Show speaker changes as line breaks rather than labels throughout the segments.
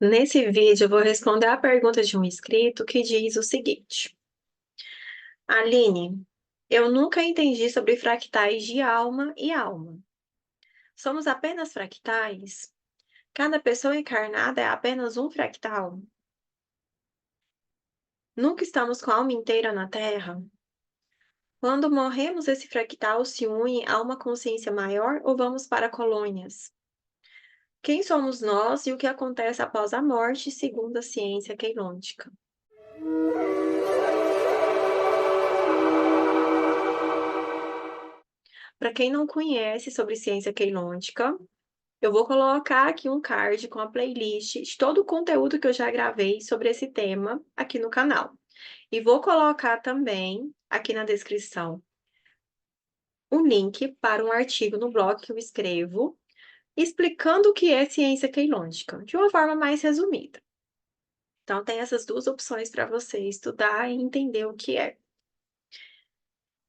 Nesse vídeo, eu vou responder a pergunta de um inscrito que diz o seguinte: Aline, eu nunca entendi sobre fractais de alma e alma. Somos apenas fractais? Cada pessoa encarnada é apenas um fractal? Nunca estamos com a alma inteira na Terra? Quando morremos, esse fractal se une a uma consciência maior ou vamos para colônias? Quem somos nós e o que acontece após a morte, segundo a ciência queilôntica? Para quem não conhece sobre ciência queilôntica, eu vou colocar aqui um card com a playlist de todo o conteúdo que eu já gravei sobre esse tema aqui no canal. E vou colocar também aqui na descrição um link para um artigo no blog que eu escrevo explicando o que é ciência queilôntica, de uma forma mais resumida. Então, tem essas duas opções para você estudar e entender o que é.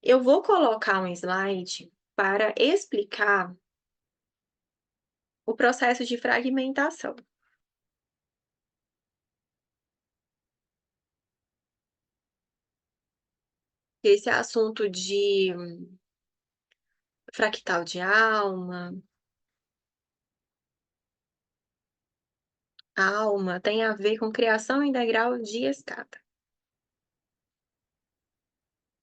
Eu vou colocar um slide para explicar o processo de fragmentação. Esse assunto de fractal de alma tem a ver com criação integral de escada.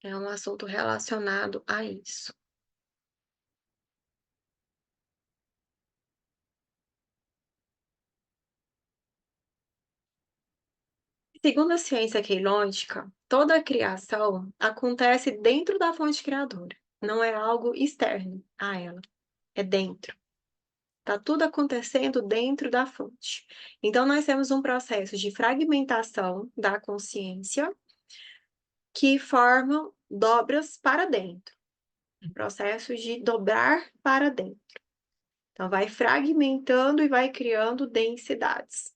É um assunto relacionado a isso. Segundo a ciência queilôntica, toda a criação acontece dentro da fonte criadora. Não é algo externo a ela, é dentro. Está tudo acontecendo dentro da fonte. Então, nós temos um processo de fragmentação da consciência que formam dobras para dentro. Processo de dobrar para dentro. Então, vai fragmentando e vai criando densidades.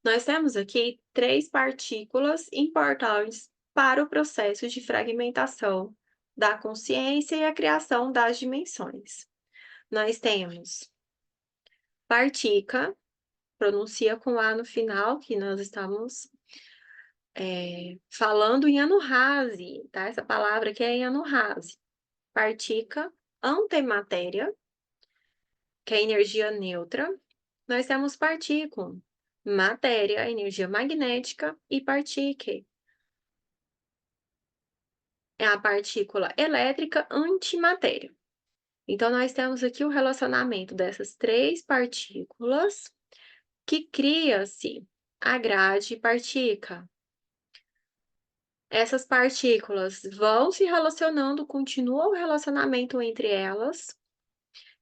Nós temos aqui três partículas importantes para o processo de fragmentação da consciência e a criação das dimensões. Nós temos partícula, pronuncia com A no final, que nós estamos falando em Anuhasi, tá? Essa palavra aqui é em Anuhasi. Partícula, antimatéria, que é energia neutra. Nós temos partícula, matéria, energia magnética, e partícula, é a partícula elétrica antimatéria. Então, nós temos aqui o relacionamento dessas três partículas que cria-se a grade partícula. Essas partículas vão se relacionando, continua o relacionamento entre elas,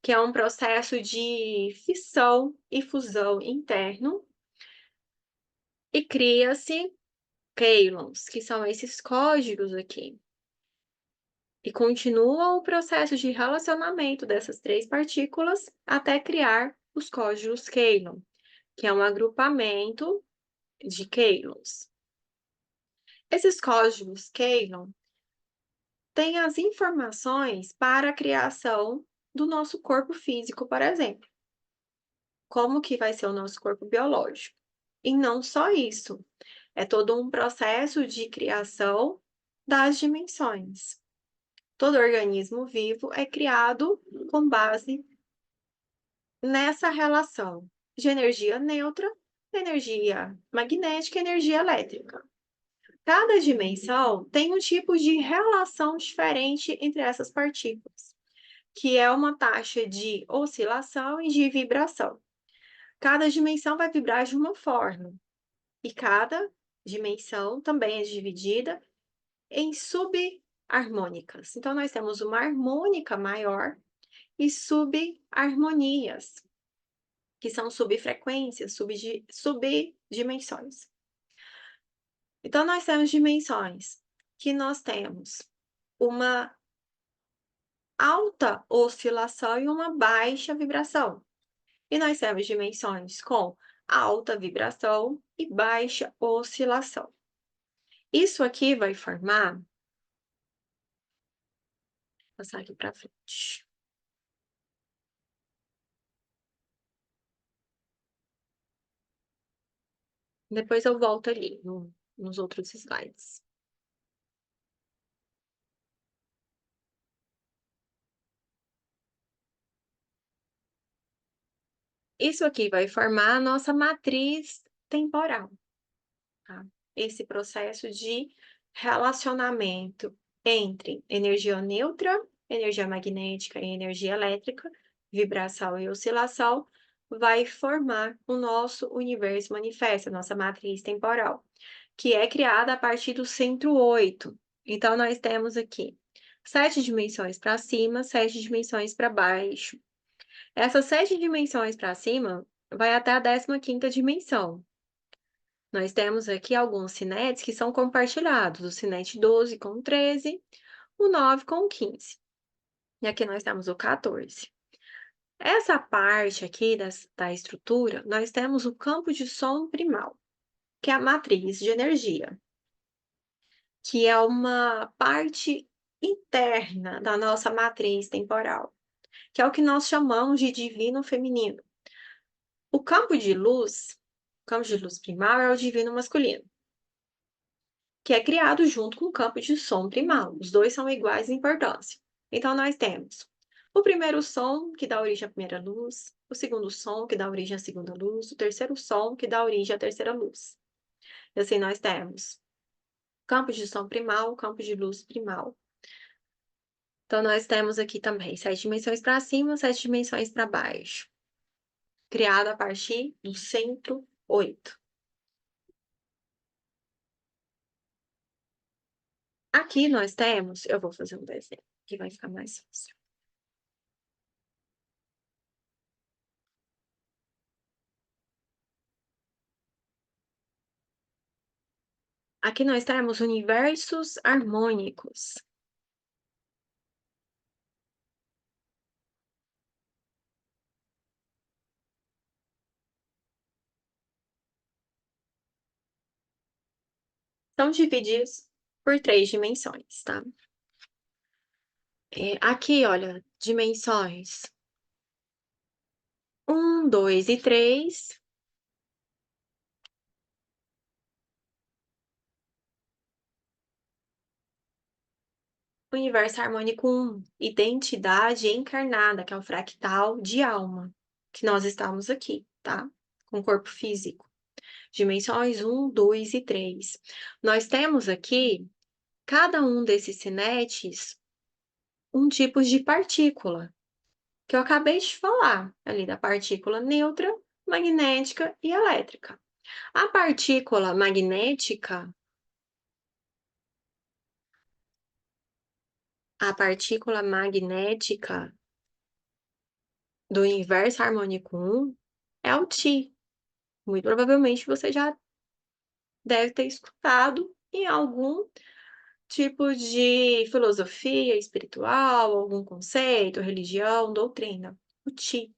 que é um processo de fissão e fusão interno, e cria-se Keylons, que são esses códigos aqui. E continua o processo de relacionamento dessas três partículas até criar os códigos Keylon, que é um agrupamento de Keylons. Esses códigos Keylon têm as informações para a criação do nosso corpo físico, por exemplo. Como que vai ser o nosso corpo biológico? E não só isso, é todo um processo de criação das dimensões. Todo organismo vivo é criado com base nessa relação de energia neutra, energia magnética e energia elétrica. Cada dimensão tem um tipo de relação diferente entre essas partículas, que é uma taxa de oscilação e de vibração. Cada dimensão vai vibrar de uma forma, e cada dimensão também é dividida em subharmônicas. Então, nós temos uma harmônica maior e subharmonias, que são subfrequências, subdimensões. Então, nós temos dimensões que nós temos uma alta oscilação e uma baixa vibração. E nós temos dimensões com alta vibração e baixa oscilação. Isso aqui vai formar, vou passar aqui para frente. Depois eu volto ali nos outros slides. Isso aqui vai formar a nossa matriz temporal, tá? Esse processo de relacionamento entre energia neutra, energia magnética e energia elétrica, vibração e oscilação, vai formar o nosso universo manifesto, a nossa matriz temporal, que é criada a partir do centro 8. Então, nós temos aqui 7 dimensões para cima, 7 dimensões para baixo. Essas 7 dimensões para cima vai até a 15ª dimensão. Nós temos aqui alguns cinetes que são compartilhados, o cinete 12 com o 13, o 9 com o 15. E aqui nós temos o 14. Essa parte aqui da estrutura, nós temos o campo de som primal, que é a matriz de energia, que é uma parte interna da nossa matriz temporal, que é o que nós chamamos de divino feminino. O campo de luz primal é o divino masculino, que é criado junto com o campo de som primal. Os dois são iguais em importância. Então, nós temos o primeiro som, que dá origem à primeira luz, o segundo som, que dá origem à segunda luz, o terceiro som, que dá origem à terceira luz. E assim nós temos campo de som primal, campo de luz primal. Então, nós temos aqui também 7 dimensões para cima, 7 dimensões para baixo, criado a partir do centro 8. Aqui nós temos, eu vou fazer um desenho, que vai ficar mais fácil. Aqui nós temos universos harmônicos. São divididos por 3 dimensões, tá? Aqui, olha, dimensões 1, 2 e 3. Universo harmônico 1, identidade encarnada, que é o fractal de alma, que nós estamos aqui, tá? Com corpo físico. Dimensões 1, 2 e 3. Nós temos aqui, cada um desses cinetes, um tipo de partícula, que eu acabei de falar, ali da partícula neutra, magnética e elétrica. A partícula magnética do universo harmônico 1 é o Ti. Muito provavelmente você já deve ter escutado em algum tipo de filosofia espiritual, algum conceito, religião, doutrina, o Ti.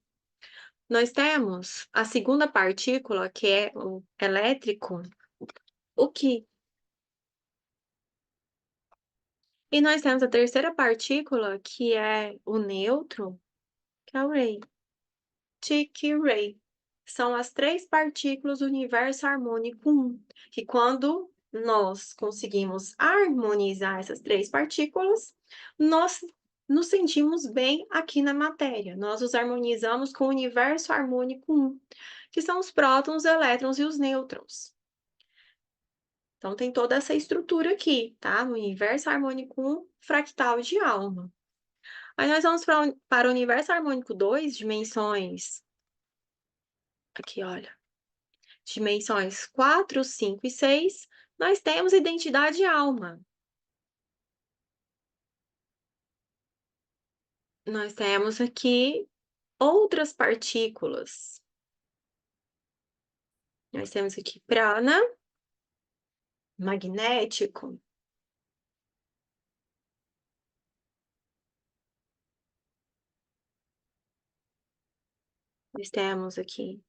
Nós temos a segunda partícula, que é o elétrico, o Qi. E nós temos a terceira partícula, que é o neutro, que é o Rei. Qi, Qi, Rei. São as 3 partículas do universo harmônico 1, que quando nós conseguimos harmonizar essas 3 partículas, nós nos sentimos bem aqui na matéria. Nós nos harmonizamos com o universo harmônico 1, que são os prótons, elétrons e os nêutrons. Então, tem toda essa estrutura aqui, tá? No universo harmônico 1, fractal de alma. Aí nós vamos para o universo harmônico 2, dimensões. Aqui, olha. Dimensões 4, 5 e 6, nós temos identidade alma. Nós temos aqui outras partículas. Nós temos aqui prana, magnético. Nós temos aqui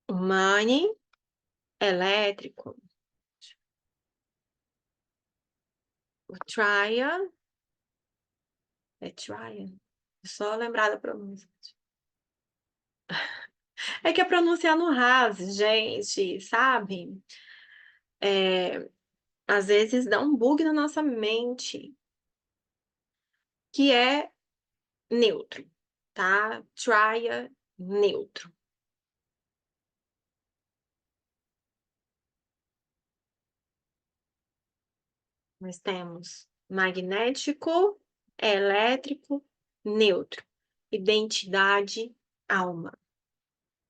o mani, elétrico. O tria, é tria. É só lembrar da pronúncia. É que a pronúncia no ras, gente, sabe? Às vezes dá um bug na nossa mente, que é neutro, tá? Tria, neutro. Nós temos magnético, elétrico, neutro. Identidade, alma.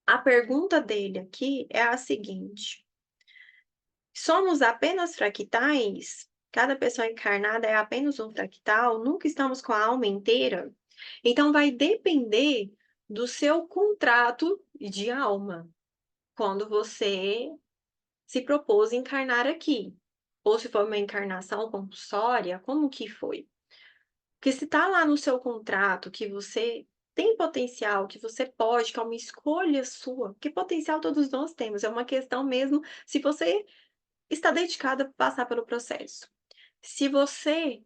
A pergunta dele aqui é a seguinte: somos apenas fractais? Cada pessoa encarnada é apenas um fractal? Nunca estamos com a alma inteira? Então, vai depender do seu contrato de alma, quando você se propôs encarnar aqui. Ou se for uma encarnação compulsória, como que foi? Porque se está lá no seu contrato que você tem potencial, que você pode, que é uma escolha sua, que potencial todos nós temos, é uma questão mesmo se você está dedicado a passar pelo processo. Se você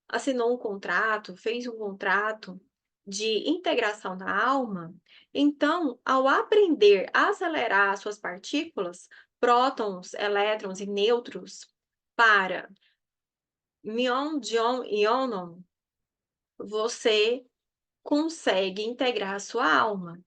assinou um contrato, fez um contrato de integração da alma, então, ao aprender a acelerar suas partículas, prótons, elétrons e nêutrons, para muon, dion e ónon, você consegue integrar a sua alma,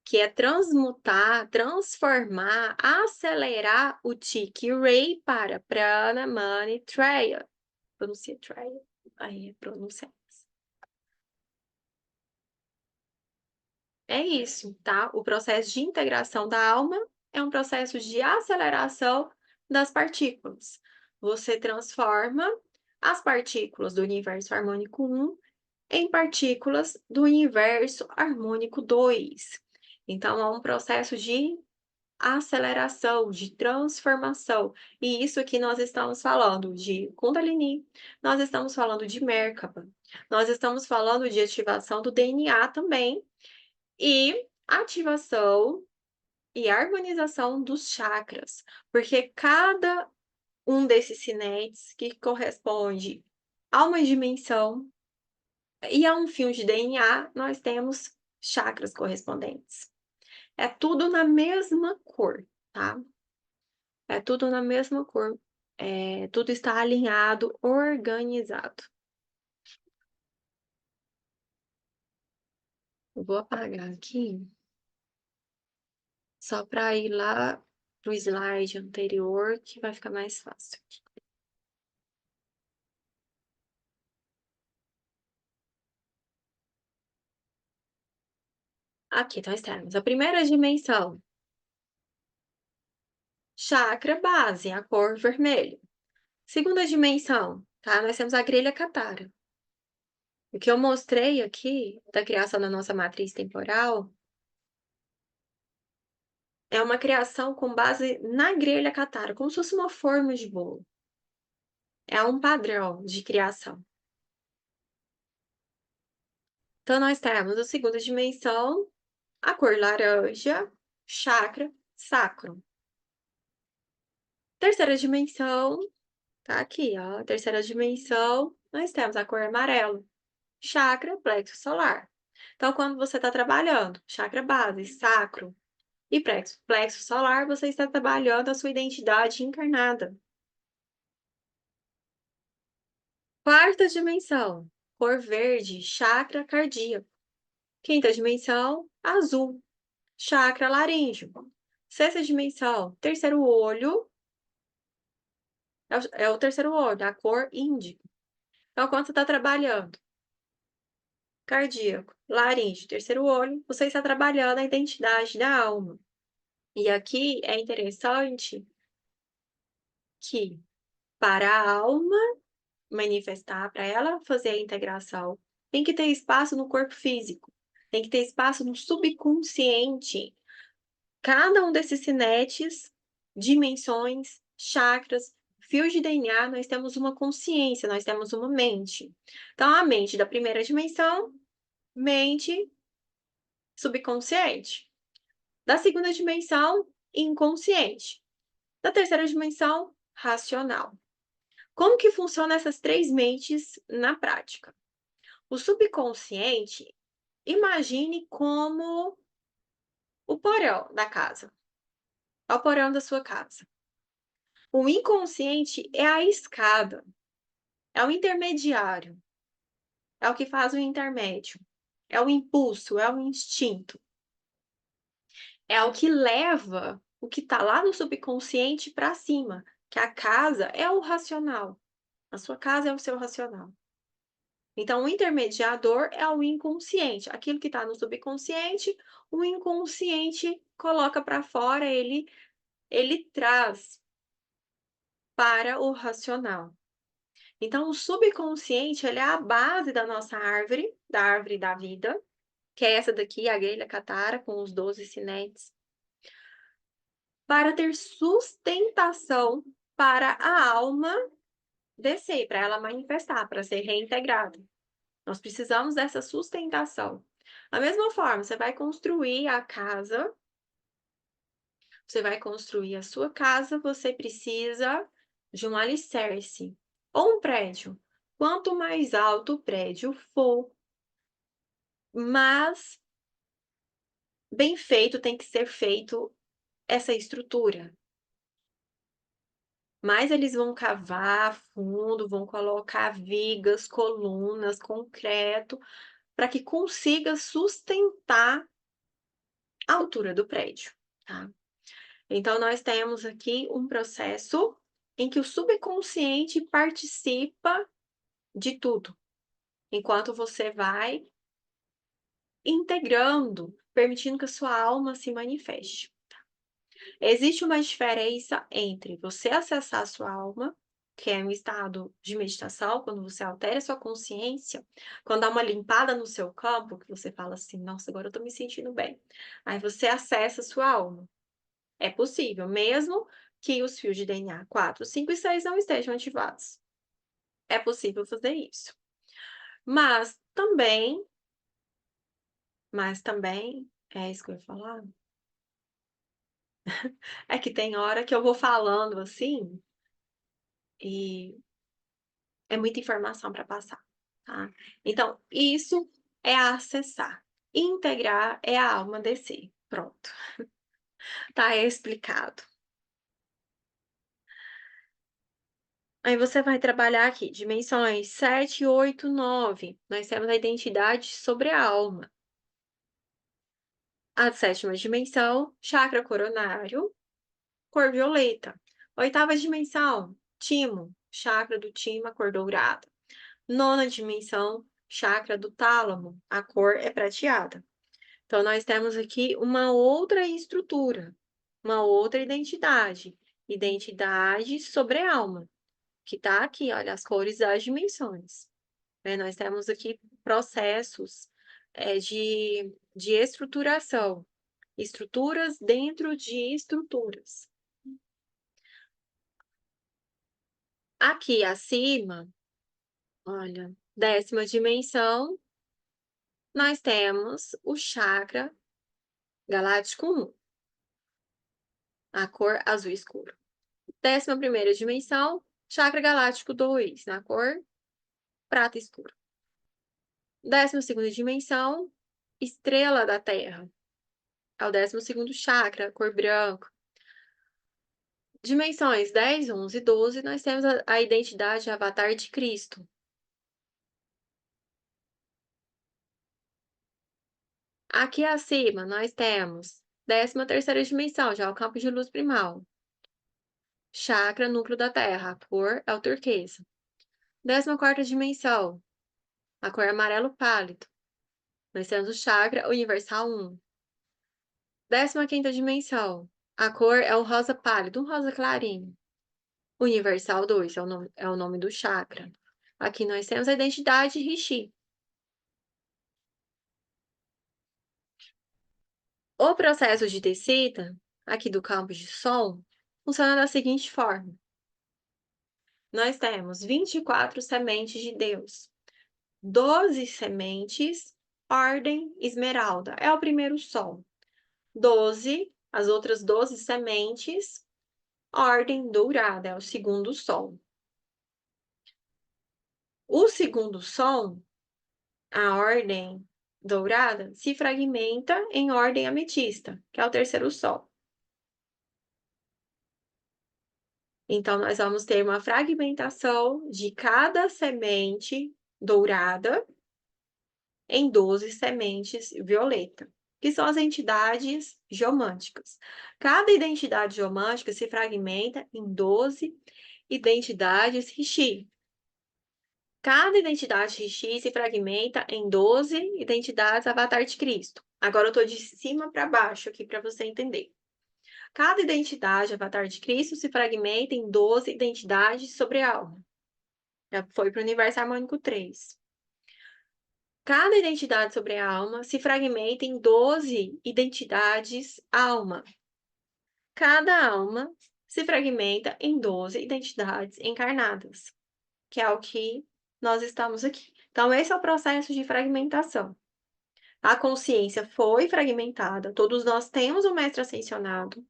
que é transmutar, transformar, acelerar o Tic-Ray para Prana, Mani, Treya. Pronuncia Treya. Aí, pronuncia. É isso, tá? O processo de integração da alma é um processo de aceleração das partículas. Você transforma as partículas do universo harmônico 1 em partículas do universo harmônico 2. Então, é um processo de aceleração, de transformação. E isso aqui nós estamos falando de Kundalini, nós estamos falando de Merkaba, nós estamos falando de ativação do DNA também, e ativação e harmonização dos chakras, porque cada um desses sinetes que corresponde a uma dimensão e a um fio de DNA, nós temos chakras correspondentes. É tudo na mesma cor, tá? É tudo na mesma cor. Tudo está alinhado, organizado. Eu vou apagar aqui, só para ir lá pro slide anterior, que vai ficar mais fácil. Aqui nós temos a primeira dimensão, chakra base, a cor vermelho. Segunda dimensão, tá? Nós temos a grelha Katara. O que eu mostrei aqui, da criação da nossa matriz temporal, é uma criação com base na grelha Katara, como se fosse uma forma de bolo. É um padrão de criação. Então, nós temos a segunda dimensão, a cor laranja, chakra sacro. Terceira dimensão, tá aqui, ó. Terceira dimensão, nós temos a cor amarelo, chakra plexo solar. Então, quando você está trabalhando chakra base, sacro e plexo solar, você está trabalhando a sua identidade encarnada. Quarta dimensão, cor verde, chakra cardíaco. Quinta dimensão, azul, chakra laríngeo. Sexta dimensão, terceiro olho, é o terceiro olho, a cor índigo. Então, quando você está trabalhando cardíaco, laríngeo, terceiro olho, você está trabalhando a identidade da alma. E aqui é interessante que, para a alma manifestar, para ela fazer a integração, tem que ter espaço no corpo físico, tem que ter espaço no subconsciente. Cada um desses sinetes, dimensões, chakras, fios de DNA, nós temos uma consciência, nós temos uma mente. Então, a mente da primeira dimensão, mente subconsciente. Da segunda dimensão, inconsciente. Da terceira dimensão, racional. Como que funcionam essas três mentes na prática? O subconsciente, imagine como O porão da casa, é o porão da sua casa. O inconsciente é a escada, é o intermediário, é o que faz o intermédio, é o impulso, é o instinto, é o que leva o que está lá no subconsciente para cima, que a casa é o racional, a sua casa é o seu racional. Então, o intermediador é o inconsciente, aquilo que está no subconsciente, o inconsciente coloca para fora, ele traz para o racional. Então, o subconsciente, ele é a base da nossa árvore, da árvore da vida, que é essa daqui, a grelha catara, com os 12 sinetes, para ter sustentação para a alma descer, para ela manifestar, para ser reintegrada. Nós precisamos dessa sustentação. Da mesma forma, você vai construir a casa, você vai construir a sua casa, você precisa de um alicerce ou um prédio. Quanto mais alto o prédio for, mais bem feito tem que ser feito essa estrutura. Mais eles vão cavar fundo, vão colocar vigas, colunas, concreto, para que consiga sustentar a altura do prédio, tá? Então nós temos aqui um processo em que o subconsciente participa de tudo, enquanto você vai integrando, permitindo que a sua alma se manifeste. Existe uma diferença entre você acessar a sua alma, que é um estado de meditação, quando você altera a sua consciência, quando dá uma limpada no seu campo, que você fala assim: "Nossa, agora eu tô me sentindo bem". Aí você acessa a sua alma. É possível, mesmo que os fios de DNA 4, 5 e 6 não estejam ativados. É possível fazer isso. Mas também é isso que eu ia falar? É que tem hora que eu vou falando, assim, e é muita informação para passar, tá. Então, isso é acessar. Integrar é a alma descer. Pronto, tá explicado. Aí você vai trabalhar aqui dimensões 7, 8, 9. Nós temos a identidade sobre a alma. A 7ª dimensão, chakra coronário, cor violeta. 8ª dimensão, timo, chakra do timo, a cor dourada. 9ª dimensão, chakra do tálamo, a cor é prateada. Então, nós temos aqui uma outra estrutura, uma outra identidade. Identidade sobre a alma, que está aqui, olha, as cores das dimensões. Nós temos aqui processos de estruturação, estruturas dentro de estruturas. Aqui acima, olha, 10ª dimensão, nós temos o chakra galáctico 1, a cor azul escuro. 11ª dimensão, chakra galáctico 2, na cor prata escuro. 12ª dimensão, estrela da Terra, é o 12º chakra, cor branco. Dimensões 10, 11 e 12, nós temos a identidade avatar de Cristo. Aqui acima, nós temos 13ª dimensão, já é o campo de luz primal. Chakra núcleo da Terra, a cor é o turquesa. 14ª dimensão, a cor é amarelo pálido. Nós temos o chakra universal 1. 15ª dimensão, a cor é o rosa pálido, um rosa clarinho. Universal 2 é o nome do chakra. Aqui nós temos a identidade Rishi. O processo de descida, aqui do campo de som, funciona da seguinte forma. Nós temos 24 sementes de Deus, 12 sementes, ordem esmeralda, é o primeiro som. 12, as outras 12 sementes, ordem dourada, é o segundo som. O segundo som, a ordem dourada se fragmenta em ordem ametista, que é o terceiro sol. Então, nós vamos ter uma fragmentação de cada semente dourada em 12 sementes violeta, que são as entidades geomânticas. Cada identidade geomântica se fragmenta em 12 identidades Rishi. Cada identidade Rishi se fragmenta em 12 identidades Avatar de Cristo. Agora eu estou de cima para baixo aqui para você entender. Cada identidade Avatar de Cristo se fragmenta em 12 identidades sobre a alma. Já foi para o universo harmônico 3. Cada identidade sobre a alma se fragmenta em 12 identidades alma. Cada alma se fragmenta em 12 identidades encarnadas, que é o que nós estamos aqui. Então, esse é o processo de fragmentação. A consciência foi fragmentada, todos nós temos um mestre ascensionado.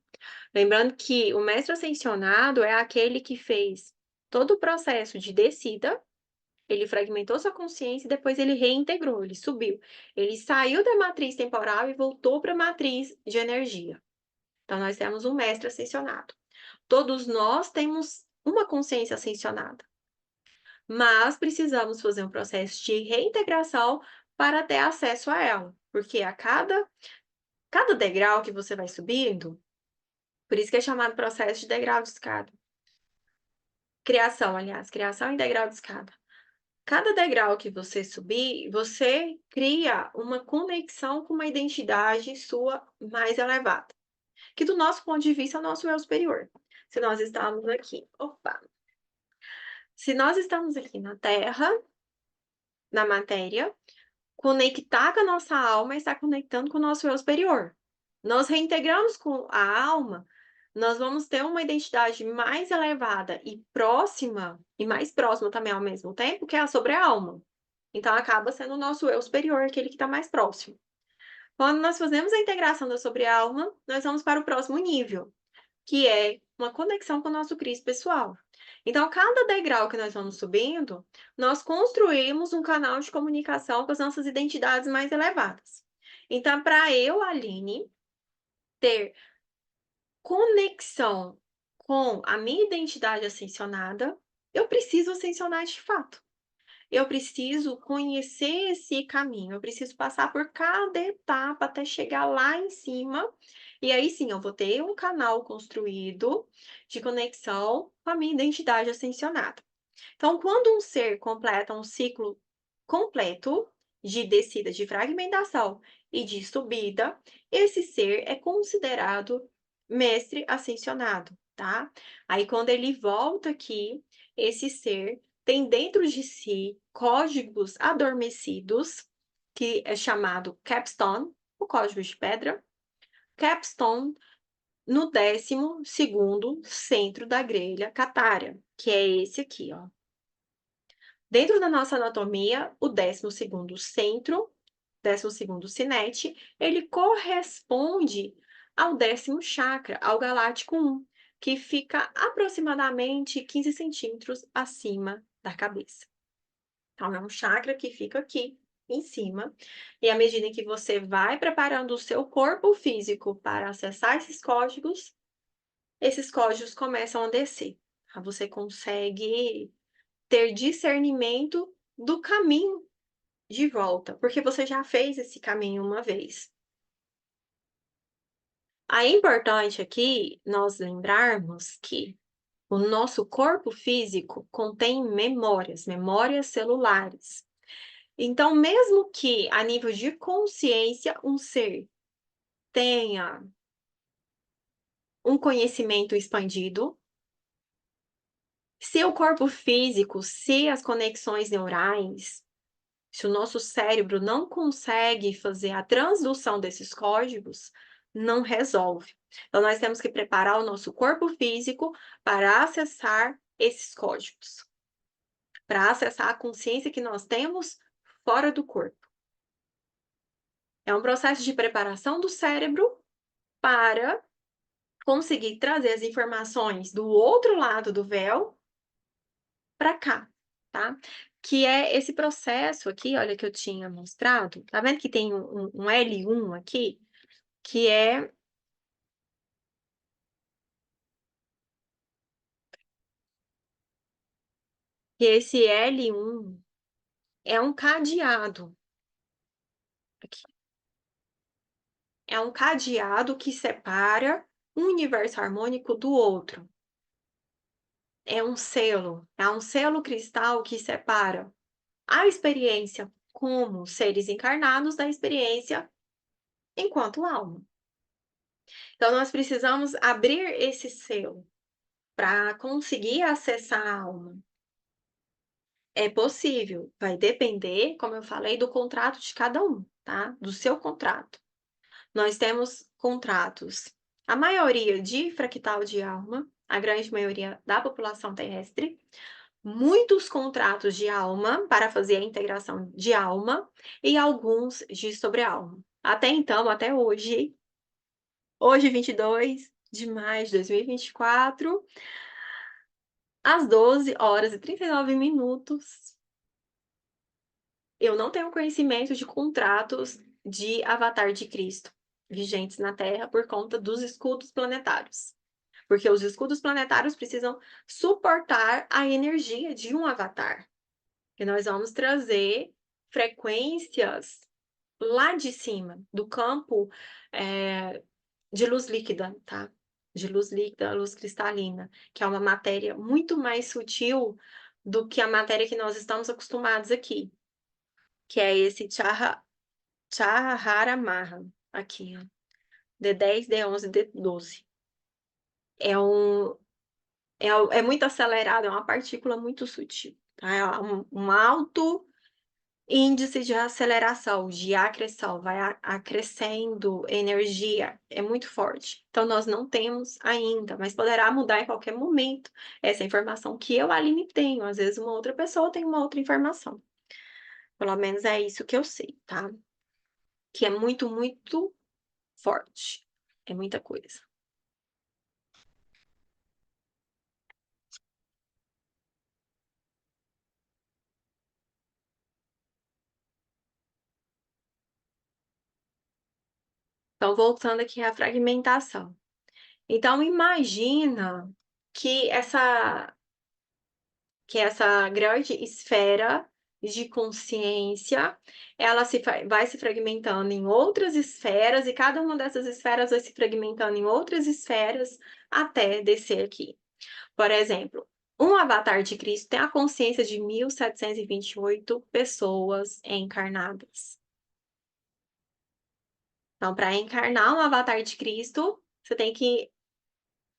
Lembrando que o mestre ascensionado é aquele que fez todo o processo de descida, ele fragmentou sua consciência e depois ele reintegrou, ele subiu. Ele saiu da matriz temporal e voltou para a matriz de energia. Então, nós temos um mestre ascensionado. Todos nós temos uma consciência ascensionada, mas precisamos fazer um processo de reintegração para ter acesso a ela, porque a cada degrau que você vai subindo, por isso que é chamado processo de degrau de escada. Criação, aliás, criação em degrau de escada. Cada degrau que você subir, você cria uma conexão com uma identidade sua mais elevada, que do nosso ponto de vista é o nosso eu superior. Se nós estamos aqui, se nós estamos aqui na Terra, na matéria, conectar com a nossa alma está conectando com o nosso eu superior. Nós reintegramos com a alma, nós vamos ter uma identidade mais elevada e próxima, e mais próxima também ao mesmo tempo, que é a sobre-alma. Então, acaba sendo o nosso eu superior, aquele que está mais próximo. Quando nós fazemos a integração da sobre-alma, nós vamos para o próximo nível, que é uma conexão com o nosso Cristo pessoal. Então, cada degrau que nós vamos subindo, nós construímos um canal de comunicação com as nossas identidades mais elevadas. Então, para eu, Aline, ter conexão com a minha identidade ascensionada, eu preciso ascensionar de fato. Eu preciso conhecer esse caminho, eu preciso passar por cada etapa até chegar lá em cima, e aí sim eu vou ter um canal construído de conexão com a minha identidade ascensionada. Então, quando um ser completa um ciclo completo de descida, de fragmentação e de subida, esse ser é considerado mestre ascensionado, tá? Aí, quando ele volta aqui, esse ser tem dentro de si códigos adormecidos, que é chamado capstone, o código de pedra. Capstone no 12º centro da grelha catária, que é esse aqui, ó. Dentro da nossa anatomia, o 12º centro, 12º sinete, ele corresponde ao 10º chakra, ao galáctico 1, que fica aproximadamente 15 centímetros acima da cabeça. Então, é um chakra que fica aqui em cima, e à medida que você vai preparando o seu corpo físico para acessar esses códigos começam a descer. Você consegue ter discernimento do caminho de volta, porque você já fez esse caminho uma vez. É importante aqui nós lembrarmos que o nosso corpo físico contém memórias celulares. Então, mesmo que a nível de consciência um ser tenha um conhecimento expandido, se o corpo físico, se as conexões neurais, se o nosso cérebro não consegue fazer a transdução desses códigos, não resolve. Então, nós temos que preparar o nosso corpo físico para acessar esses códigos, para acessar a consciência que nós temos fora do corpo. É um processo de preparação do cérebro para conseguir trazer as informações do outro lado do véu para cá, tá? que é esse processo aqui, olha, que eu tinha mostrado, tá vendo que tem um L1 aqui, que é que esse L1 é um cadeado, aqui, é um cadeado que separa um universo harmônico do outro. É um selo cristal que separa a experiência como seres encarnados da experiência enquanto alma. Então nós precisamos abrir esse selo para conseguir acessar a alma. É possível, vai depender, como eu falei, do contrato de cada um, tá? Do seu contrato. Nós temos contratos, a maioria de fractal de alma, a grande maioria da população terrestre, muitos contratos de alma para fazer a integração de alma e alguns de sobre-alma. Até então, até hoje 22 de maio de 2024, às 12h39, eu não tenho conhecimento de contratos de Avatar de Cristo vigentes na Terra por conta dos escudos planetários. Porque os escudos planetários precisam suportar a energia de um avatar. E nós vamos trazer frequências lá de cima, do campo de luz líquida, tá? De luz líquida, luz cristalina, que é uma matéria muito mais sutil do que a matéria que nós estamos acostumados aqui, que é esse Chaharamaya, aqui, ó. D10, D11, D12. É um é muito acelerado, é uma partícula muito sutil, tá? É um alto índice de aceleração, de acreção, vai acrescendo energia, é muito forte. Então nós não temos ainda, mas poderá mudar em qualquer momento essa informação que eu, Aline, tenho. Às vezes uma outra pessoa tem uma outra informação. Pelo menos é isso que eu sei, tá? Que é muito, muito forte. É muita coisa. Então, voltando aqui à fragmentação. Então, imagina que essa grande esfera de consciência, ela vai se fragmentando em outras esferas, e cada uma dessas esferas vai se fragmentando em outras esferas até descer aqui. Por exemplo, um avatar de Cristo tem a consciência de 1.728 pessoas encarnadas. Então, para encarnar um avatar de Cristo, você tem que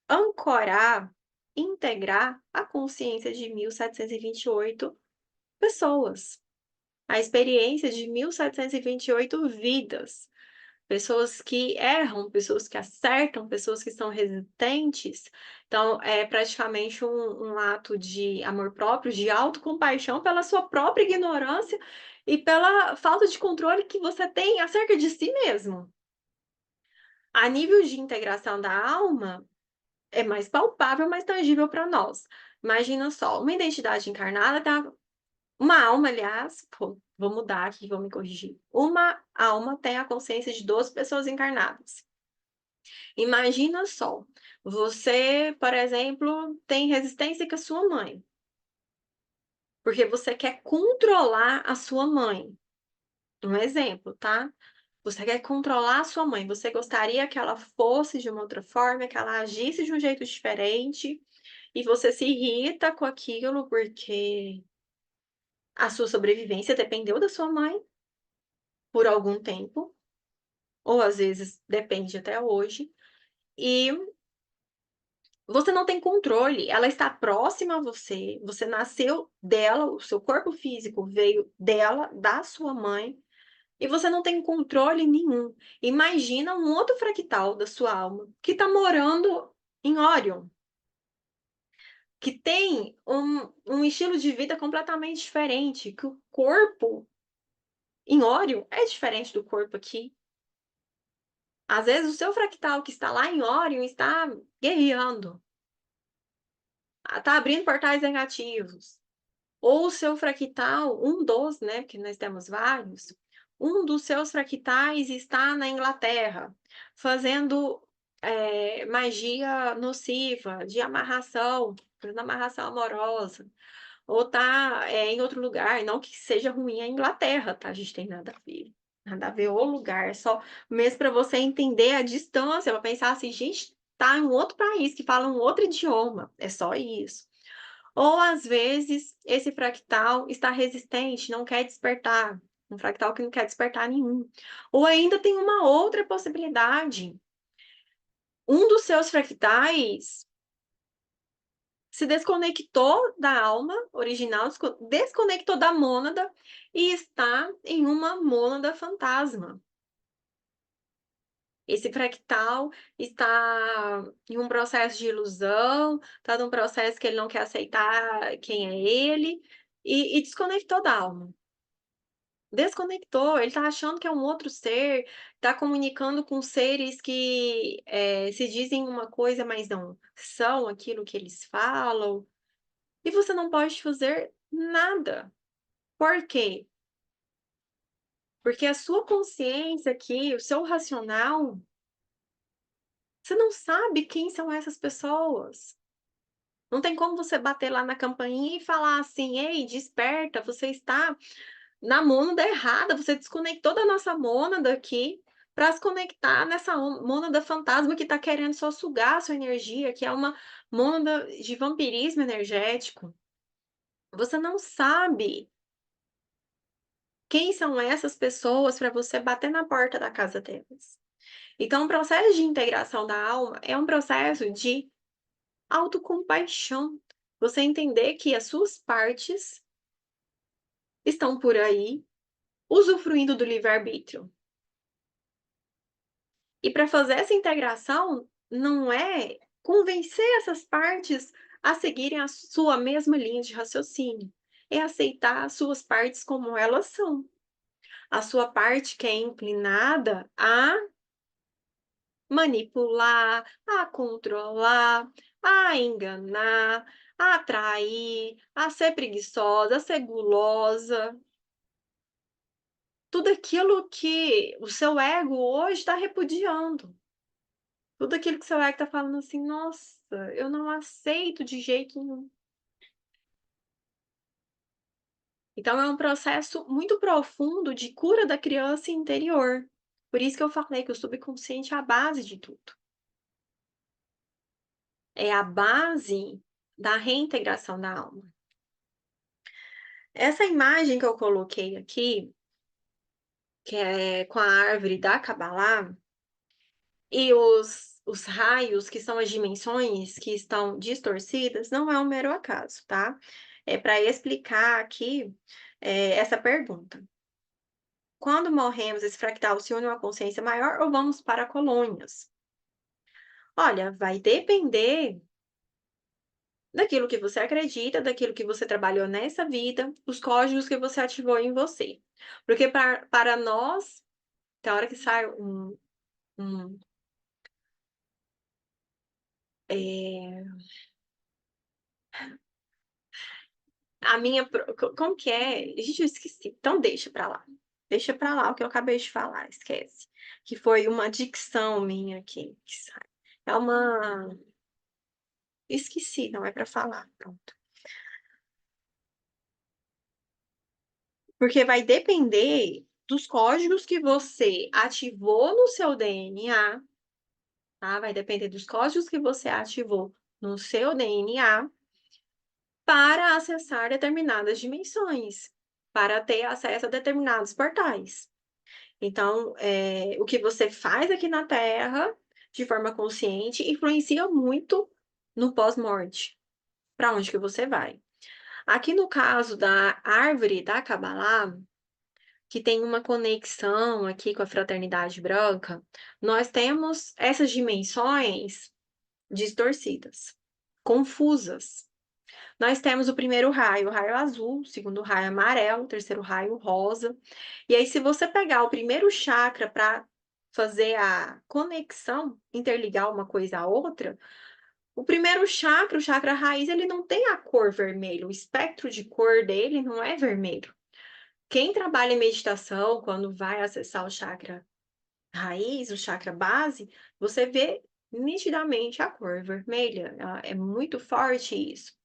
ancorar, integrar a consciência de 1.728 pessoas. A experiência de 1.728 vidas. Pessoas que erram, pessoas que acertam, pessoas que são resistentes. Então, é praticamente um ato de amor próprio, de autocompaixão pela sua própria ignorância e pela falta de controle que você tem acerca de si mesmo. A nível de integração da alma, é mais palpável, mais tangível para nós. Imagina só, uma identidade encarnada tá uma alma, aliás, vou mudar aqui, vou me corrigir. Uma alma tem a consciência de 12 pessoas encarnadas. Imagina só, você, por exemplo, tem resistência com a sua mãe, porque você quer controlar a sua mãe. Um exemplo, tá? Você quer controlar a sua mãe, você gostaria que ela fosse de uma outra forma, que ela agisse de um jeito diferente, e você se irrita com aquilo porque a sua sobrevivência dependeu da sua mãe por algum tempo, ou às vezes depende até hoje, e você não tem controle, ela está próxima a você, você nasceu dela, o seu corpo físico veio dela, da sua mãe, e você não tem controle nenhum. Imagina um outro fractal da sua alma que está morando em Órion, que tem um estilo de vida completamente diferente, que o corpo em Órion é diferente do corpo aqui. Às vezes o seu fractal que está lá em Órion está guerreando, está abrindo portais negativos. Ou o seu fractal, um dos, né, porque nós temos vários, um dos seus fractais está na Inglaterra, fazendo, magia nociva, de amarração, fazendo amarração amorosa, ou tá, em outro lugar, não que seja ruim a Inglaterra, tá, a gente tem nada a ver o lugar, é só mesmo para você entender a distância, para pensar assim: "Gente, tá em um outro país que fala um outro idioma", é só isso. Ou às vezes esse fractal está resistente, não quer despertar, um fractal que não quer despertar nenhum. Ou ainda tem uma outra possibilidade, um dos seus fractais se desconectou da alma original, desconectou da mônada e está em uma mônada fantasma. Esse fractal está em um processo de ilusão, está num processo que ele não quer aceitar quem é ele, e desconectou da alma. Desconectou, ele está achando que é um outro ser, está comunicando com seres que, se dizem uma coisa, mas não são aquilo que eles falam, e você não pode fazer nada. Por quê? Porque a sua consciência aqui, o seu racional, você não sabe quem são essas pessoas. Não tem como você bater lá na campainha e falar assim: "Ei, desperta, você está na mônada errada, você desconectou da nossa mônada aqui para se conectar nessa mônada fantasma que está querendo só sugar a sua energia, que é uma mônada de vampirismo energético". Você não sabe quem são essas pessoas para você bater na porta da casa delas. Então o processo de integração da alma é um processo de autocompaixão. Você entender que as suas partes estão por aí, usufruindo do livre-arbítrio. E para fazer essa integração, não é convencer essas partes a seguirem a sua mesma linha de raciocínio, é aceitar as suas partes como elas são. A sua parte que é inclinada a manipular, a controlar, a enganar, a atrair, a ser preguiçosa, a ser gulosa. Tudo aquilo que o seu ego hoje está repudiando. Tudo aquilo que o seu ego está falando assim: "Nossa, eu não aceito de jeito nenhum". Então é um processo muito profundo de cura da criança interior. Por isso que eu falei que o subconsciente é a base de tudo. É a base da reintegração da alma. Essa imagem que eu coloquei aqui, que é com a árvore da Kabbalah, e os raios, que são as dimensões que estão distorcidas, não é um mero acaso, tá? É para explicar aqui, essa pergunta. Quando morremos, esse fractal se une a uma consciência maior ou vamos para colônias? Olha, vai depender daquilo que você acredita, daquilo que você trabalhou nessa vida, os códigos que você ativou em você. Porque para nós, tem hora que sai um, eh, a minha como que é? Gente, eu esqueci, então deixa pra lá o que eu acabei de falar, esquece. Que foi uma dicção minha aqui que sai. É uma esqueci, não é pra falar, pronto. Porque vai depender dos códigos que você ativou no seu DNA, tá, vai depender dos códigos que você ativou no seu DNA para acessar determinadas dimensões, para ter acesso a determinados portais. Então, o que você faz aqui na Terra, de forma consciente, influencia muito no pós-morte, para onde que você vai. Aqui no caso da árvore da Kabbalah, que tem uma conexão aqui com a fraternidade branca, nós temos essas dimensões distorcidas, confusas. Nós temos o raio azul, o segundo raio amarelo, o terceiro raio rosa. E aí, se você pegar o primeiro chakra para fazer a conexão, interligar uma coisa à outra, O primeiro chakra, o chakra raiz, ele não tem a cor vermelho, o espectro de cor dele não é vermelho. Quem trabalha em meditação, quando vai acessar o chakra raiz, o chakra base, você vê nitidamente a cor vermelha, é muito forte isso.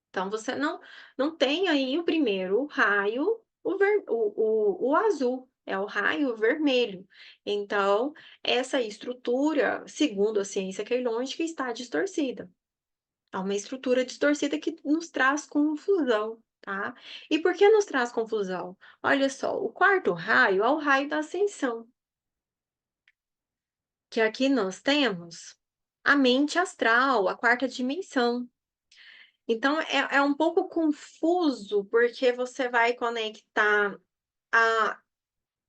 Então você não tem aí o primeiro raio, o azul, é o raio vermelho. Então, essa estrutura, segundo a ciência queilôntica, está distorcida. É uma estrutura distorcida que nos traz confusão, tá. E por que nos traz confusão? Olha só, o quarto raio é o raio da ascensão, que aqui nós temos a mente astral, a quarta dimensão. Então é um pouco confuso, porque você vai conectar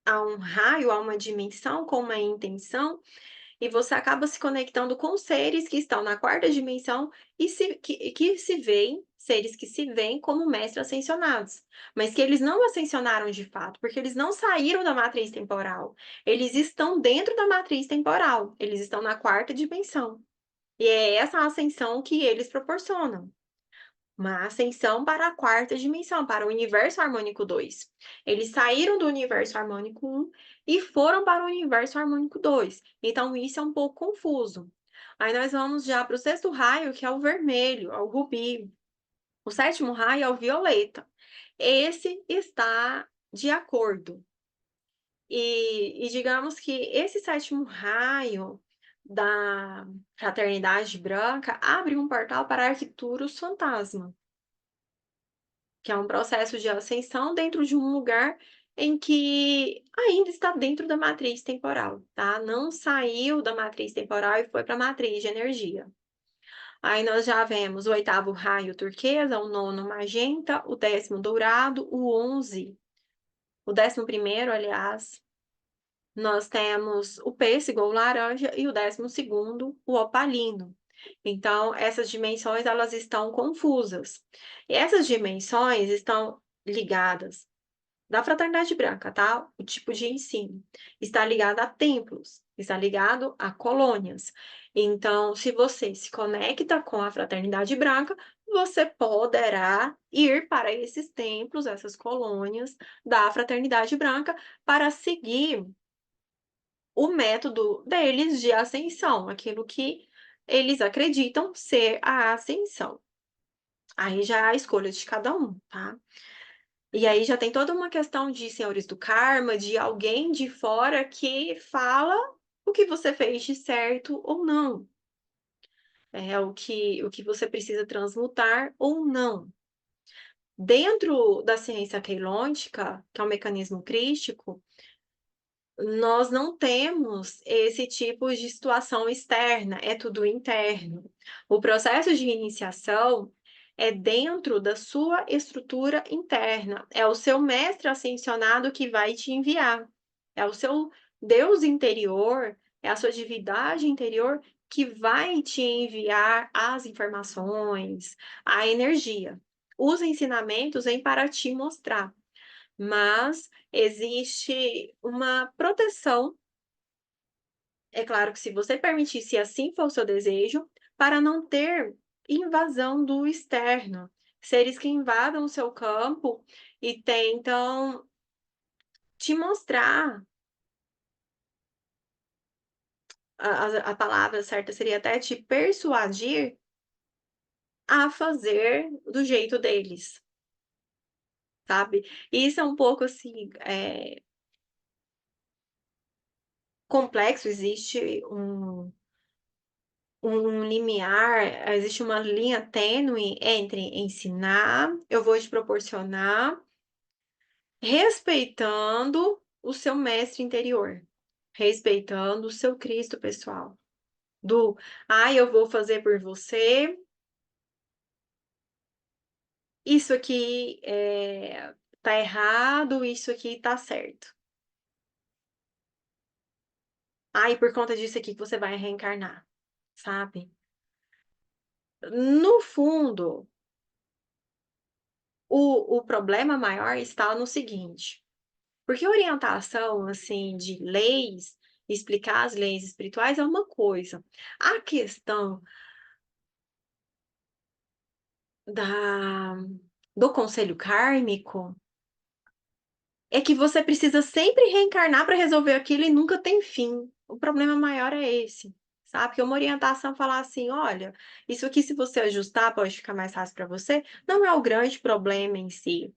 a um raio, a uma dimensão com uma intenção, e você acaba se conectando com seres que estão na quarta dimensão e que se veem seres que se veem como mestres ascensionados, mas que eles não ascensionaram de fato, porque eles não saíram da matriz temporal. Eles estão dentro da matriz temporal, eles estão na quarta dimensão. E é essa ascensão que eles proporcionam. Uma ascensão para a quarta dimensão, para o universo harmônico 2. Eles saíram do universo harmônico 1 e foram para o universo harmônico 2. Então, isso é um pouco confuso. Aí nós vamos já para o sexto raio, que é o vermelho, é o rubi. O sétimo raio é o violeta. Esse está de acordo. E digamos que esse sétimo raio da fraternidade branca abre um portal para Arcturus fantasma, que é um processo de ascensão dentro de um lugar em que ainda está dentro da matriz temporal, tá? Não saiu da matriz temporal e foi para a matriz de energia. Aí nós já vemos o oitavo raio turquesa, o nono magenta, o décimo dourado, o 11, o 11º, aliás, nós temos o pêssego ou laranja e o 12º, o opalino. Então, essas dimensões, elas estão confusas. E essas dimensões estão ligadas da fraternidade branca, tá? O tipo de ensino. Está ligado a templos, está ligado a colônias. Então, se você se conecta com a fraternidade branca, você poderá ir para esses templos, essas colônias da fraternidade branca, para seguir o método deles de ascensão, aquilo que eles acreditam ser a ascensão. Aí já é a escolha de cada um, tá? E aí já tem toda uma questão de senhores do karma, de alguém de fora que fala o que você fez de certo ou não. É o que você precisa transmutar ou não. Dentro da ciência queilôntica, que é um mecanismo crístico, nós não temos esse tipo de situação externa, é tudo interno. O processo de iniciação é dentro da sua estrutura interna, é o seu mestre ascensionado que vai te enviar, é o seu Deus interior, é a sua divindade interior que vai te enviar as informações, a energia. Os ensinamentos vêm para te mostrar, mas existe uma proteção, é claro que se você permitir, se assim for o seu desejo, para não ter invasão do externo, seres que invadam o seu campo e tentam te mostrar, a palavra certa seria até te persuadir a fazer do jeito deles, sabe. E isso é um pouco assim, complexo, existe um limiar, existe uma linha tênue entre ensinar, eu vou te proporcionar, respeitando o seu mestre interior, respeitando o seu Cristo pessoal. Do: "Ai, eu vou fazer por você, isso aqui, tá errado, isso aqui tá certo. Ai, por conta disso aqui que você vai reencarnar", sabe. No fundo, o problema maior está no seguinte: porque orientação, assim, de leis, explicar as leis espirituais é uma coisa. A questão da do conselho kármico é que você precisa sempre reencarnar para resolver aquilo e nunca tem fim. O problema maior é esse, sabe, que uma orientação falar assim: "Olha, isso aqui se você ajustar pode ficar mais fácil para você", não é o grande problema em si.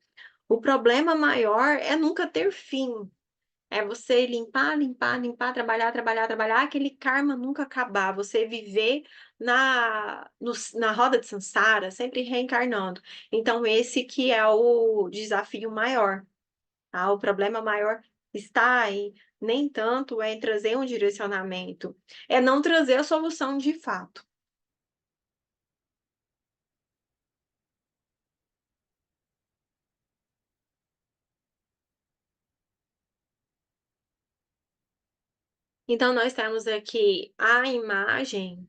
O problema maior é nunca ter fim. É você limpar, limpar, limpar, trabalhar, trabalhar, trabalhar, aquele karma nunca acabar, você viver na roda de samsara, sempre reencarnando. Então esse que é o desafio maior, tá, o problema maior está aí, nem tanto é em trazer um direcionamento, é não trazer a solução de fato. Então nós temos aqui a imagem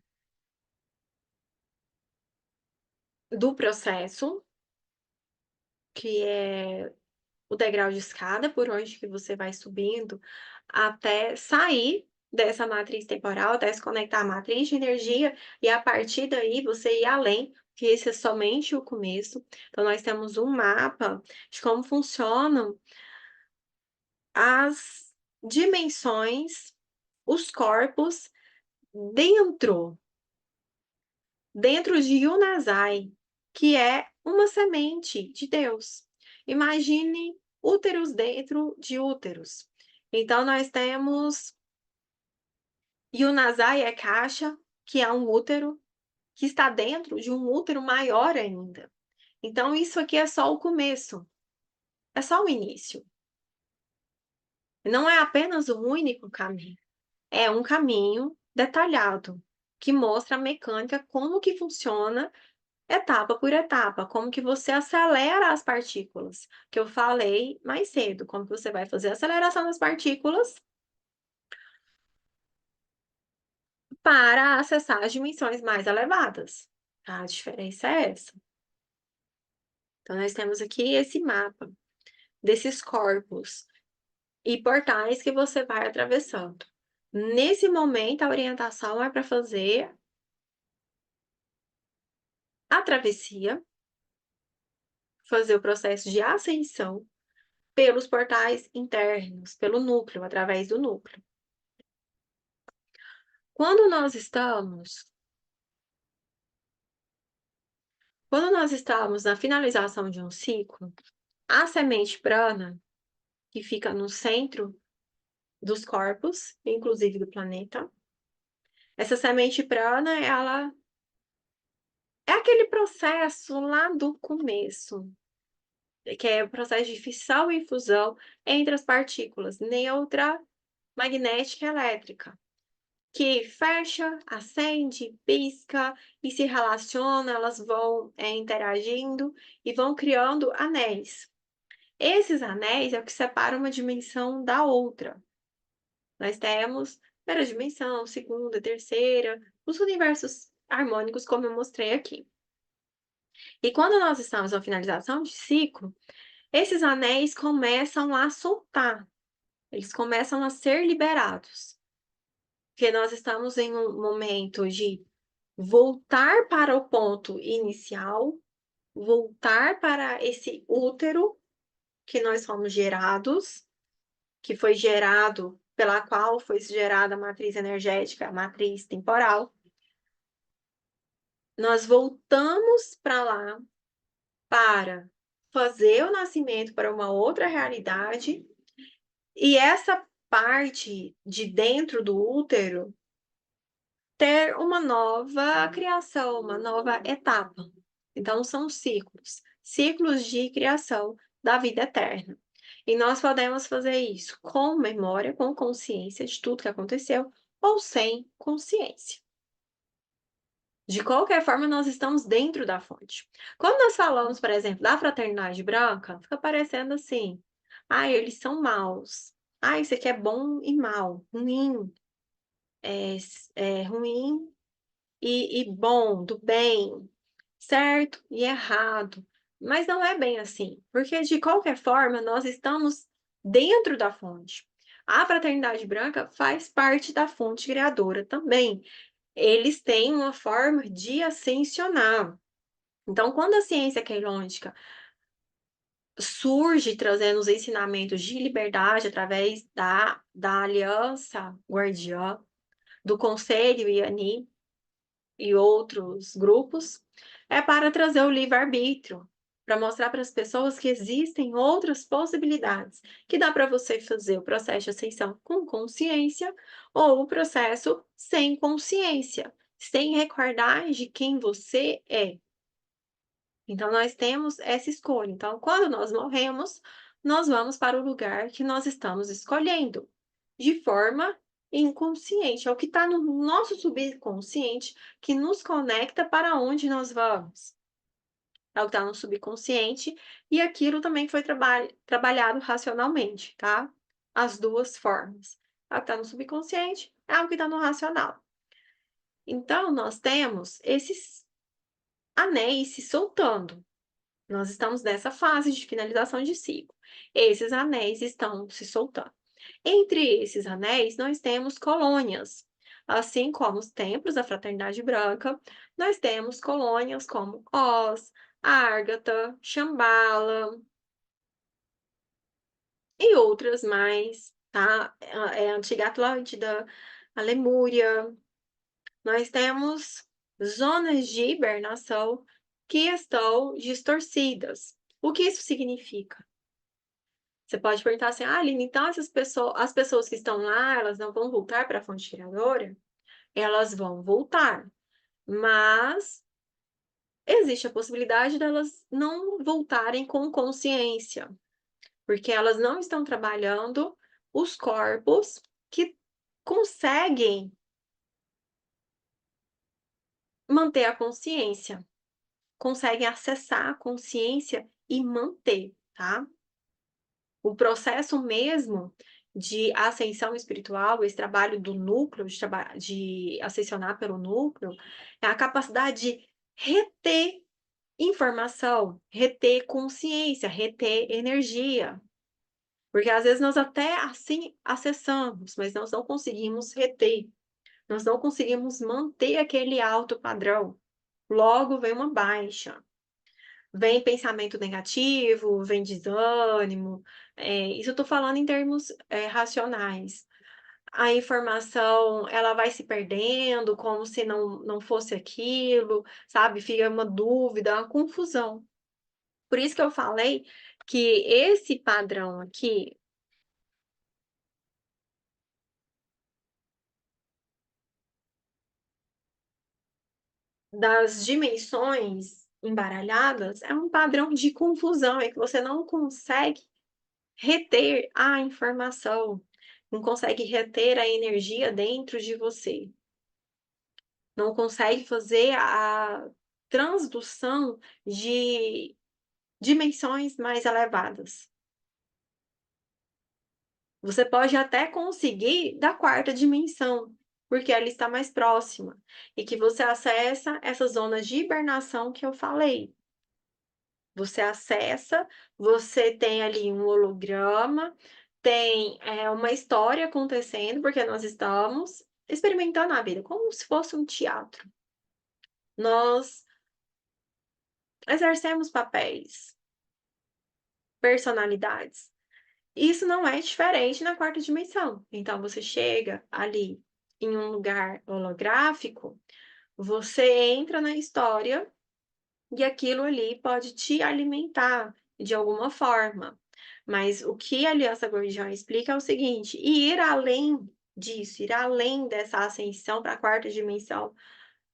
do processo, que é o degrau de escada por onde que você vai subindo até sair dessa matriz temporal, até se conectar à matriz de energia e a partir daí você ir além, que esse é somente o começo. Então nós temos um mapa de como funcionam as dimensões, os corpos dentro dentro de Yunazai, que é uma semente de Deus. Imagine úteros dentro de úteros. Então, nós temos Yunazai é caixa, que é um útero, que está dentro de um útero maior ainda. Então, isso aqui é só o começo, é só o início. Não é apenas um único caminho, é um caminho detalhado, que mostra a mecânica, como que funciona etapa por etapa, como que você acelera as partículas, que eu falei mais cedo, como que você vai fazer a aceleração das partículas para acessar as dimensões mais elevadas. A diferença é essa. Então nós temos aqui esse mapa desses corpos e portais que você vai atravessando. Nesse momento, a orientação é para fazer a travessia, fazer o processo de ascensão pelos portais internos, pelo núcleo, através do núcleo. Quando nós estamos quando nós estamos na finalização de um ciclo, a semente prana, que fica no centro dos corpos, inclusive do planeta, essa semente prana, ela é aquele processo lá do começo, que é o processo de fissão e fusão entre as partículas neutra, magnética e elétrica. Que fecha, acende, pisca e se relaciona, elas vão, interagindo e vão criando anéis. Esses anéis é o que separa uma dimensão da outra. Nós temos primeira dimensão, segunda, terceira, os universos harmônicos, como eu mostrei aqui. E quando nós estamos na finalização de ciclo, esses anéis começam a soltar, eles começam a ser liberados. Porque nós estamos em um momento de voltar para o ponto inicial, voltar para esse útero que nós fomos gerados, que foi gerado pela qual foi gerada a matriz energética, a matriz temporal. Nós voltamos para lá para fazer o nascimento para uma outra realidade, e essa parte de dentro do útero ter uma nova criação, uma nova etapa. Então são ciclos, ciclos de criação da vida eterna. E nós podemos fazer isso com memória, com consciência de tudo que aconteceu, ou sem consciência. De qualquer forma, nós estamos dentro da fonte. Quando nós falamos, por exemplo, da fraternidade branca, fica parecendo assim: ah, eles são maus. Ah, isso aqui é bom e mal, ruim, é ruim e bom, do bem, certo e errado. Mas não é bem assim, porque de qualquer forma nós estamos dentro da fonte. A fraternidade branca faz parte da fonte criadora também. Eles têm uma forma de ascensionar. Então, quando a ciência queilônica surge trazendo os ensinamentos de liberdade através da Aliança Guardiã, do Conselho Iani e outros grupos, é para trazer o livre-arbítrio, para mostrar para as pessoas que existem outras possibilidades, que dá para você fazer o processo de ascensão com consciência ou o processo sem consciência, sem recordar de quem você é. Então, nós temos essa escolha. Então, quando nós morremos, nós vamos para o lugar que nós estamos escolhendo, de forma inconsciente. É o que está no nosso subconsciente que nos conecta para onde nós vamos. É o que está no subconsciente e aquilo também foi trabalhado racionalmente, tá? As duas formas. É o que está no subconsciente, é o que está no racional. Então, nós temos esses anéis se soltando. Nós estamos nessa fase de finalização de ciclo. Esses anéis estão se soltando. Entre esses anéis, nós temos colônias. Assim como os templos da Fraternidade Branca, nós temos colônias como Oz, Ágata, Shambhala e outras mais, tá? É a antiga Atlântida, a Lemúria. Nós temos zonas de hibernação que estão distorcidas. O que isso significa? Você pode perguntar assim: "Ah, Aline, então as pessoas que estão lá, elas não vão voltar para a fonte criadora?" Elas vão voltar, mas existe a possibilidade delas não voltarem com consciência, porque elas não estão trabalhando os corpos que conseguem manter a consciência, conseguem acessar a consciência e manter, tá? O processo mesmo de ascensão espiritual, esse trabalho do núcleo, de ascensionar pelo núcleo, é a capacidade de reter informação, reter consciência, reter energia. Porque às vezes nós até assim acessamos, mas nós não conseguimos reter, nós não conseguimos manter aquele alto padrão. Logo vem uma baixa. Vem pensamento negativo, vem desânimo, isso eu estou falando em termos, racionais. A informação, ela vai se perdendo como se não fosse aquilo, sabe, fica uma dúvida, uma confusão. Por isso que eu falei que esse padrão aqui das dimensões embaralhadas é um padrão de confusão, é que você não consegue reter a informação, não consegue reter a energia dentro de você, não consegue fazer a transdução de dimensões mais elevadas. Você pode até conseguir da quarta dimensão, porque ela está mais próxima, e que você acessa essas zonas de hibernação que eu falei. Você acessa, você tem ali um holograma, tem, uma história acontecendo, porque nós estamos experimentando a vida como se fosse um teatro. Nós exercemos papéis, personalidades. Isso não é diferente na quarta dimensão. Então você chega ali em um lugar holográfico, você entra na história e aquilo ali pode te alimentar de alguma forma. Mas o que a Aliança Guardiã explica é o seguinte: ir além disso, ir além dessa ascensão para a quarta dimensão,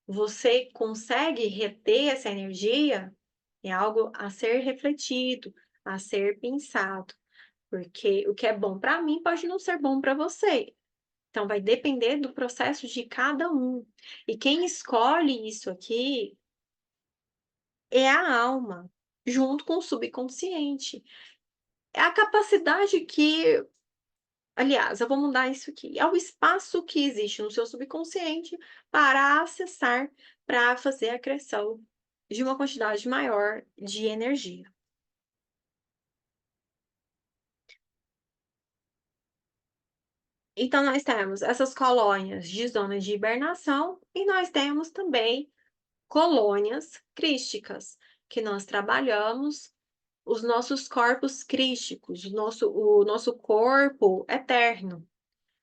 você consegue reter essa energia? É algo a ser refletido, a ser pensado, porque o que é bom para mim pode não ser bom para você. Então vai depender do processo de cada um. E quem escolhe isso aqui é a alma, junto com o subconsciente. É a capacidade que aliás, eu vou mudar isso aqui, é o espaço que existe no seu subconsciente para acessar, para fazer a criação de uma quantidade maior de energia. Então nós temos essas colônias de zonas de hibernação e nós temos também colônias crísticas, que nós trabalhamos os nossos corpos crísticos, o nosso corpo eterno,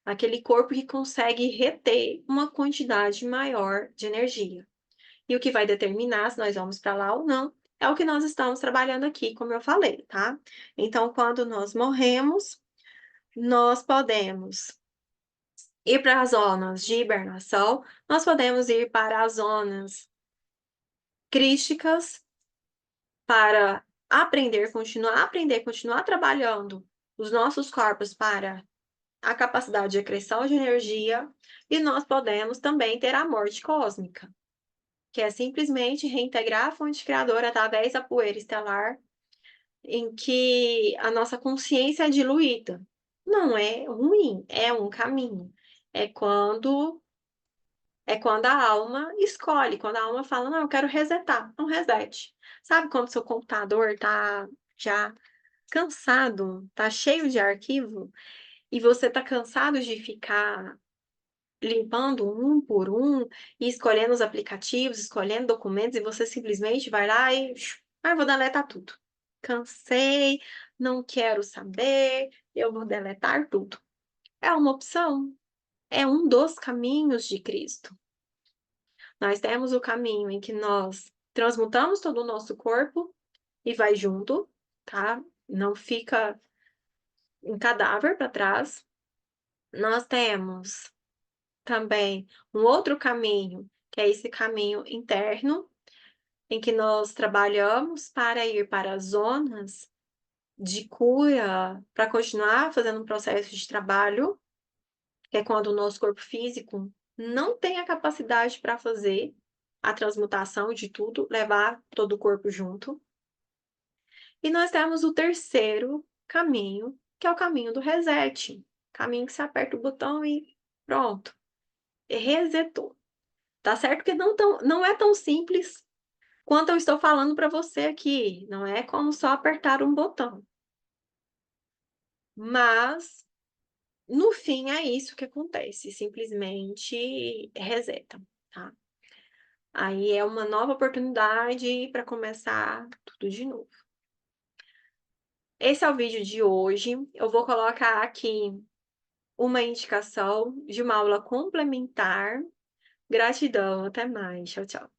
aquele corpo que consegue reter uma quantidade maior de energia. E o que vai determinar se nós vamos para lá ou não, é o que nós estamos trabalhando aqui, como eu falei, tá? Então, quando nós morremos, nós podemos ir para as zonas de hibernação, nós podemos ir para as zonas crísticas para aprender, continuar trabalhando os nossos corpos para a capacidade de acreção de energia, e nós podemos também ter a morte cósmica, que é simplesmente reintegrar a fonte criadora através da poeira estelar, em que a nossa consciência é diluída. Não é ruim, é um caminho. É quando a alma escolhe, quando a alma fala: "Não, eu quero resetar", é um reset. Sabe quando seu computador tá já cansado, tá cheio de arquivo, e você tá cansado de ficar limpando um por um, e escolhendo os aplicativos, escolhendo documentos, e você simplesmente vai lá e: "Ah, eu vou deletar tudo. Cansei, não quero saber, eu vou deletar tudo". É uma opção, é um dos caminhos de Cristo. Nós temos o caminho em que nós transmutamos todo o nosso corpo e vai junto, tá? Não fica um cadáver para trás. Nós temos também um outro caminho, que é esse caminho interno, em que nós trabalhamos para ir para as zonas de cura, para continuar fazendo um processo de trabalho, que é quando o nosso corpo físico não tem a capacidade para fazer a transmutação de tudo, levar todo o corpo junto. E nós temos o terceiro caminho, que é o caminho do reset, caminho que você aperta o botão e pronto, resetou. Tá certo que não é tão simples quanto eu estou falando para você aqui, não é como só apertar um botão. Mas, no fim, é isso que acontece, simplesmente reseta, tá. Aí é uma nova oportunidade para começar tudo de novo. Esse é o vídeo de hoje, eu vou colocar aqui uma indicação de uma aula complementar. Gratidão, até mais. Tchau, tchau.